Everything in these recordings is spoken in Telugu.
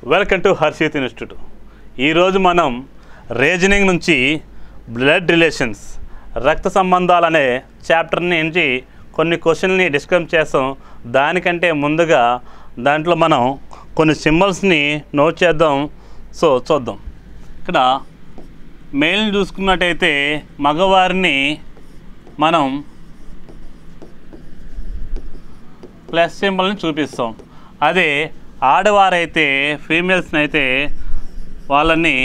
Welcome to Harshit institute. ఈరోజు మనం రీజనింగ్ నుంచి బ్లడ్ రిలేషన్స్ రక్త సంబంధాలు అనే చాప్టర్ నుంచి కొన్ని క్వశ్చన్ని డిస్కస్ చేస్తాం. దానికంటే ముందుగా దాంట్లో మనం కొన్ని సింబల్స్ని నోట్ చేద్దాం. చూద్దాం. ఇక్కడ మేల్ని చూసుకున్నట్టయితే మగవారిని మనం ప్లస్ సింబల్ని చూపిస్తాం. అదే ఆడవారైతే ఫీమేల్స్ని అయితే వాళ్ళని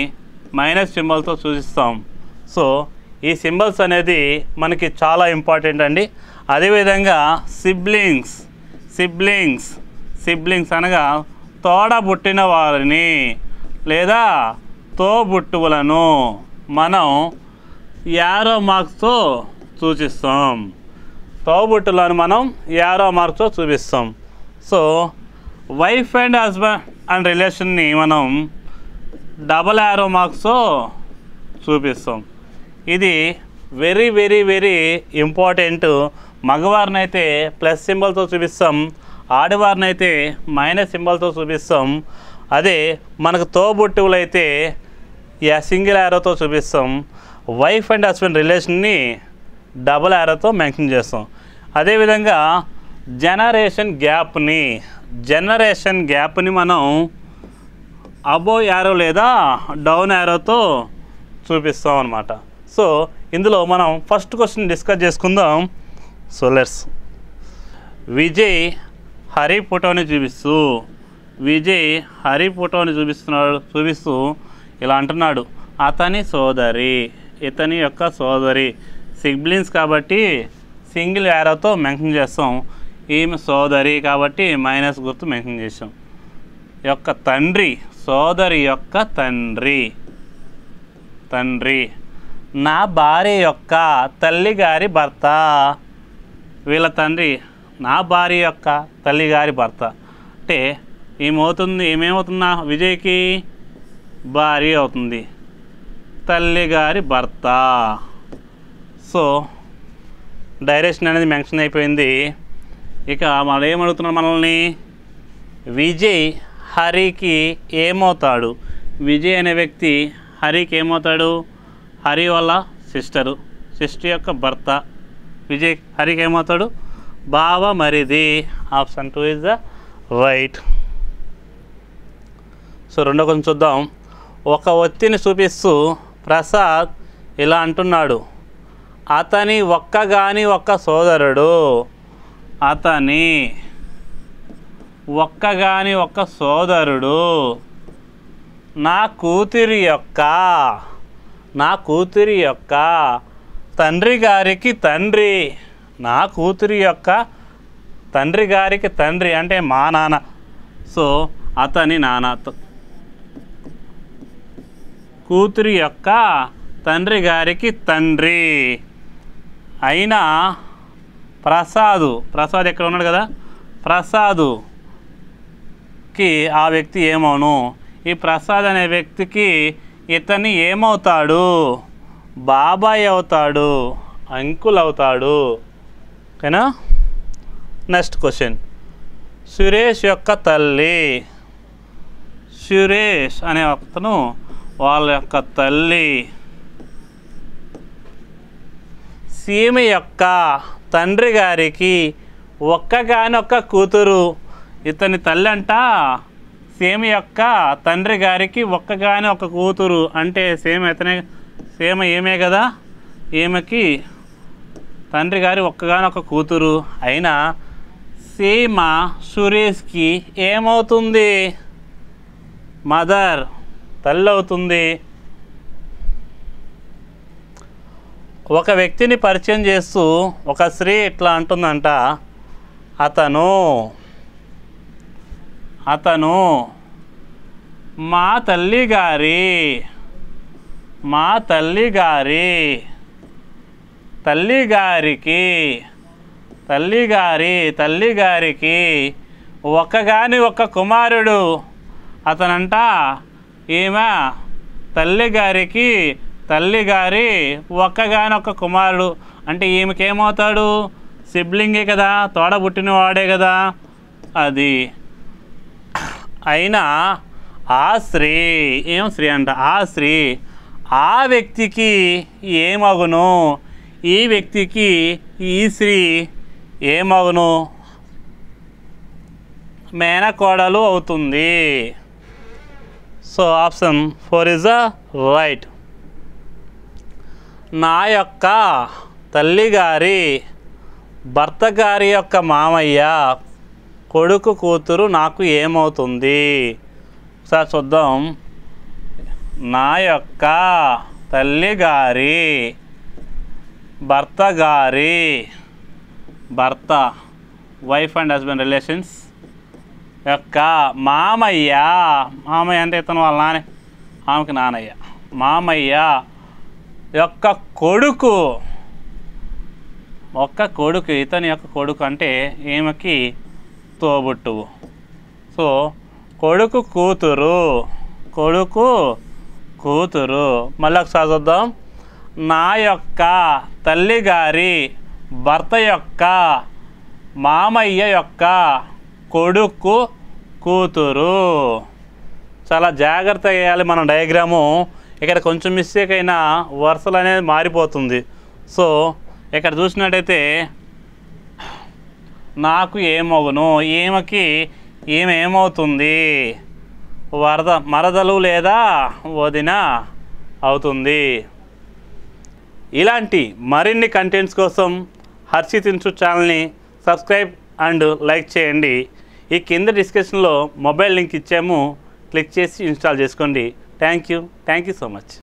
మైనస్ సింబల్తో సూచిస్తాం. ఈ సింబల్స్ అనేది మనకి చాలా ఇంపార్టెంట్ అండి. అదేవిధంగా సిబ్లింగ్స్ అనగా తోడబుట్టిన వారిని లేదా తోబుట్టువులను మనం యారో మార్క్స్తో సూచిస్తాం. తోబుట్టులను మనం యారో మార్క్స్తో చూపిస్తాం. వైఫ్ అండ్ హస్బెండ్ అండ్ రిలేషన్ని మనం డబల్ యారో మార్క్స్తో చూపిస్తాం. ఇది వెరీ వెరీ వెరీ ఇంపార్టెంట్. మగవారిని అయితే ప్లస్ సింబల్తో చూపిస్తాం, ఆడవారిని అయితే మైనస్ సింబల్తో చూపిస్తాం. అదే మనకు తోబుట్టువులు అయితే సింగిల్ యారోతో చూపిస్తాం. వైఫ్ అండ్ హస్బెండ్ రిలేషన్ని డబల్ యారోతో మెన్షన్ చేస్తాం. అదేవిధంగా జనరేషన్ గ్యాప్ని మనం అబోవ్ యారో లేదా డౌన్ యారోతో చూపిస్తాం అన్నమాట. ఇందులో మనం ఫస్ట్ క్వశ్చన్ డిస్కస్ చేసుకుందాం. లెట్స్ విజయ్ హరి ఫోటోని చూపిస్తూ ఇలా అంటున్నాడు, అతని సోదరి, ఇతని యొక్క సోదరి, సిబ్లింగ్స్ కాబట్టి సింగిల్ యారోతో మెన్షన్ చేస్తాం. ఈమె సోదరి కాబట్టి మైనస్ గుర్తు మెన్షన్ చేసాం. యొక్క తండ్రి, సోదరి యొక్క తండ్రి, నా భార్య యొక్క తల్లిగారి భర్త, వీళ్ళ తండ్రి నా భార్య యొక్క తల్లిగారి భర్త అంటే ఏమేమవుతుందా విజయ్కి భార్య అవుతుంది, తల్లిగారి భర్త. డైరెక్షన్ అనేది మెన్షన్ అయిపోయింది. ఇక మనం ఏమడుగుతున్నాం మనల్ని, విజయ్ హరికి ఏమవుతాడు? విజయ్ అనే వ్యక్తి హరికి ఏమవుతాడు? హరి వాళ్ళ సిస్టర్ యొక్క భర్త. విజయ్ హరికి ఏమవుతాడు? బావ మరిది. Option 2 is the right. రెండో కొంచెం చూద్దాం. ఒక వ్యక్తిని చూపిస్తూ ప్రసాద్ ఇలా అంటున్నాడు, అతని ఒక్కగాని ఒక్క సోదరుడు, అతని ఒక్కగాని ఒక్క సోదరుడు నా కూతురి యొక్క తండ్రి గారికి తండ్రి, నా కూతురి యొక్క తండ్రి గారికి తండ్రి అంటే మా నాన్న. అతని నాన్న, కూతురి యొక్క తండ్రి గారికి తండ్రి అయినా ప్రసాద్ ఎక్కడ ఉన్నాడు కదా, ప్రసాద్కి ఆ వ్యక్తి ఏమవును? ఈ ప్రసాద్ అనే వ్యక్తికి ఇతని ఏమవుతాడు? బాబాయ్ అవుతాడు, అంకుల్ అవుతాడు. ఓకేనా? నెక్స్ట్ క్వశ్చన్, సురేష్ యొక్క తల్లి, సురేష్ అనే అతను వాళ్ళ యొక్క తల్లి, సీమ యొక్క తండ్రి గారికి ఒక్కగానొక్క కూతురు, ఇతని తల్లి అంట సీమ యొక్క తండ్రి గారికి ఒక్కగాని ఒక కూతురు అంటే సీమ ఏమే కదా, ఈమెకి తండ్రి గారి ఒక్కగానొక్క కూతురు అయినా సీమ సురేష్కి ఏమవుతుంది? మదర్, తల్లి అవుతుంది. ఒక వ్యక్తిని పరిచయం చేస్తూ ఒక స్త్రీ ఇట్లా అంటుందంట, అతను మా తల్లిగారికి ఒక్కగాని ఒక్క కుమారుడు, అతనంట ఈమె తల్లిగారి ఒక్కగానొక్క కుమారుడు అంటే ఈమెకేమవుతాడు? సిబ్లింగే కదా, తోడబుట్టిన వాడే కదా. అది అయినా ఆ స్త్రీ ఏం స్త్రీ అంట, ఆ స్త్రీ ఆ వ్యక్తికి ఏమగును, ఈ వ్యక్తికి ఈ స్త్రీ ఏమగును, మేనకోడలు అవుతుంది. So option 4 is the right. నా యొక్క తల్లిగారి భర్త గారి యొక్క మామయ్య కొడుకు కూతురు నాకు ఏమవుతుంది? ఒకసారి చూద్దాం. నా యొక్క తల్లిగారి భర్త వైఫ్ అండ్ హస్బెండ్ రిలేషన్స్ యొక్క మామయ్య అంటే ఇతను వాళ్ళ నాన్న, ఆమెకి నానయ్య, మామయ్య యొక్క కొడుకు, ఇతని యొక్క కొడుకు అంటే ఈమెకి తోబుట్టువు. సో కొడుకు కూతురు మళ్ళీ ఒకసారి చూద్దాం. నా యొక్క తల్లిగారి భర్త యొక్క మామయ్య యొక్క కొడుకు కూతురు. చాలా జాగ్రత్తగా వేయాలి మనం డయాగ్రాము. ఇక్కడ కొంచెం మిస్టేక్ అయినా వరుసలు అనేది మారిపోతుంది. సో ఇక్కడ చూసినట్టయితే నాకు ఏమవును, ఈమెకి ఏమవుతుంది, మరదలు లేదా వదిన అవుతుంది. ఇలాంటి మరిన్ని కంటెంట్స్ కోసం హర్షిత్ ఇన్స్టిట్యూట్ ఛానల్ని సబ్స్క్రైబ్ అండ్ లైక్ చేయండి. ఈ కింద డిస్క్రిప్షన్లో మొబైల్ లింక్ ఇచ్చాము, క్లిక్ చేసి ఇన్స్టాల్ చేసుకోండి. Thank you so much.